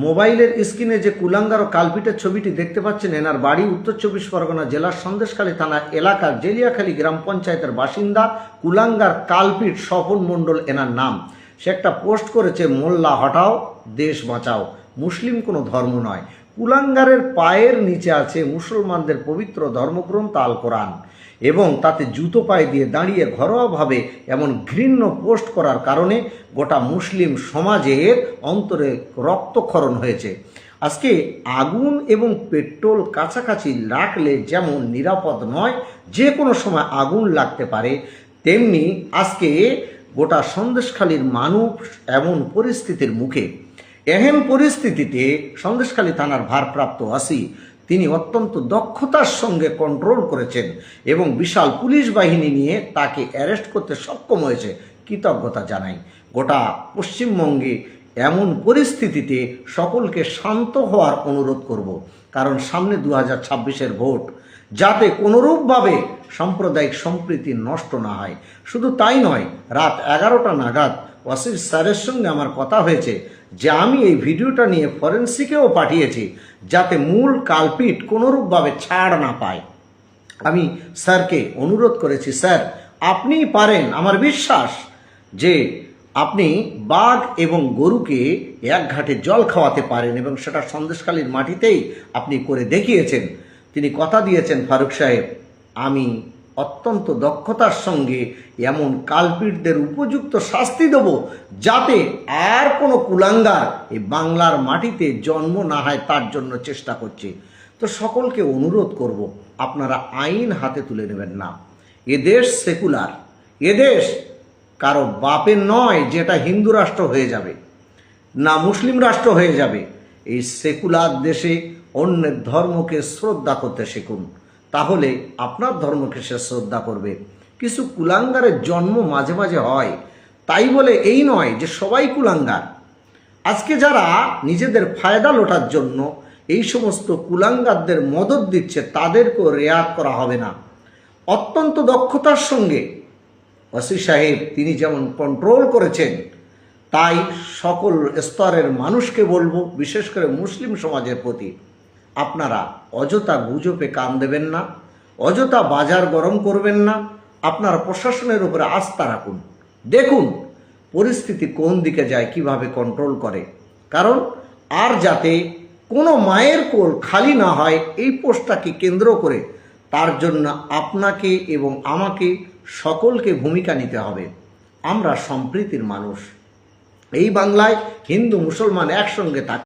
মোবাইলের স্ক্রিনে যে কুলাঙ্গার ও কালপিটের ছবিটি দেখতে পাচ্ছেন, এনার বাড়ি উত্তর 24 পরগনা জেলার সন্দেশখালী থানা এলাকার জেলিয়াখালী গ্রাম পঞ্চায়েতের বাসিন্দা কুলাঙ্গার কালপিট স্বপন মণ্ডল এনার নাম। সে একটা পোস্ট করেছে, মোল্লা হটাও দেশ বাঁচাও, মুসলিম কোনো ধর্ম নয়। কুলাঙ্গারের পায়ের নিচে আছে মুসলমানদের পবিত্র ধর্মগ্রন্থ আল কোরআন এবং তাতে জুতো পায়ে দিয়ে দাঁড়িয়ে ঘরোয়াভাবে এমন ঘৃণ্য পোস্ট করার কারণে গোটা মুসলিম সমাজের অন্তরে রক্তক্ষরণ হয়েছে। আজকে আগুন এবং পেট্রোল কাছাকাছি রাখলে যেমন নিরাপদ নয়, যে কোনো সময় আগুন লাগতে পারে, তেমনি আজকে গোটা সন্দেশখালীর মানুষ এমন পরিস্থিতির মুখে। এহেন পরিস্থিতিতে সন্দেশখালী থানার ভারপ্রাপ্ত ওসি তিনি অত্যন্ত দক্ষতার সঙ্গে কন্ট্রোল করেছেন এবং বিশাল পুলিশ বাহিনী নিয়ে তাকে অ্যারেস্ট করতে সক্ষম হয়েছে। কৃতজ্ঞতা জানাই। গোটা পশ্চিমবঙ্গে এমন পরিস্থিতিতে সকলকে শান্ত হওয়ার অনুরোধ করব, কারণ সামনে 2026-এর ভোট, যাতে কোনোরূপভাবে সাম্প্রদায়িক সম্প্রীতি নষ্ট না হয়। শুধু তাই নয়, রাত 11টা নাগাদ ওয়াসির স্যারের সঙ্গে আমার কথা হয়েছে যে আমি এই ভিডিওটা নিয়ে ফরেন্সিকেও পাঠিয়েছি, যাতে মূল কালপিট কোনোরূপভাবে ছাড় না পায়। আমি স্যারকে অনুরোধ করেছি, স্যার আপনিই পারেন, আমার বিশ্বাস যে আপনি বাঘ এবং গরুকে এক ঘাটে জল খাওয়াতে পারেন এবং সেটা সন্দেশখালীর মাটিতেই আপনি করে দেখিয়েছেন। তিনি কথা দিয়েছেন, ফারুক সাহেব আমি অত্যন্ত দক্ষতার সঙ্গে এমন কালপিটদের উপযুক্ত শাস্তি দেব, যাতে আর কোনো কুলাঙ্গার এই বাংলার মাটিতে জন্ম না হয়, তার জন্য চেষ্টা করছি। তো সকলকে অনুরোধ করব, আপনারা আইন হাতে তুলে নেবেন না। এদেশ সেকুলার, এদেশ কারো বাপের নয় যেটা হিন্দু রাষ্ট্র হয়ে যাবে, না মুসলিম রাষ্ট্র হয়ে যাবে। এই সেকুলার দেশে অন্যের ধর্মকে শ্রদ্ধা করতে শিখুন, তাহলে আপনার ধর্মকে সে শ্রদ্ধা করবে। কিছু কুলাঙ্গারের জন্ম মাঝে মাঝে হয়, তাই বলে এই নয় যে সবাই কুলাঙ্গার। আজকে যারা নিজেদের ফায়দা লোটার জন্য এই সমস্ত কুলাঙ্গারদের মদত দিচ্ছে, তাদেরকেও রেয়াত করা হবে না। অত্যন্ত দক্ষতার সঙ্গে ওসি সাহেব তিনি যেমন কন্ট্রোল করেছেন, তাই সকল স্তরের মানুষকে বলবো, বিশেষ করে মুসলিম সমাজের প্রতি, আপনারা অযথা গুজবে কান দেবেন না, অযথা বাজার গরম করবেন না। আপনারা প্রশাসনের উপরে আস্থা রাখুন, দেখুন পরিস্থিতি কোন দিকে যায়, কিভাবে কন্ট্রোল করে। কারণ আর যাতে কোনো মায়ের কোল খালি না হয় এই পোস্টটাকে কেন্দ্র করে, তার জন্য আপনাকে এবং আমাকে সকলকে ভূমিকা নিতে হবে। আমরা সম্প্রীতির মানুষ, এই বাংলায় হিন্দু মুসলমান একসঙ্গে থাকি।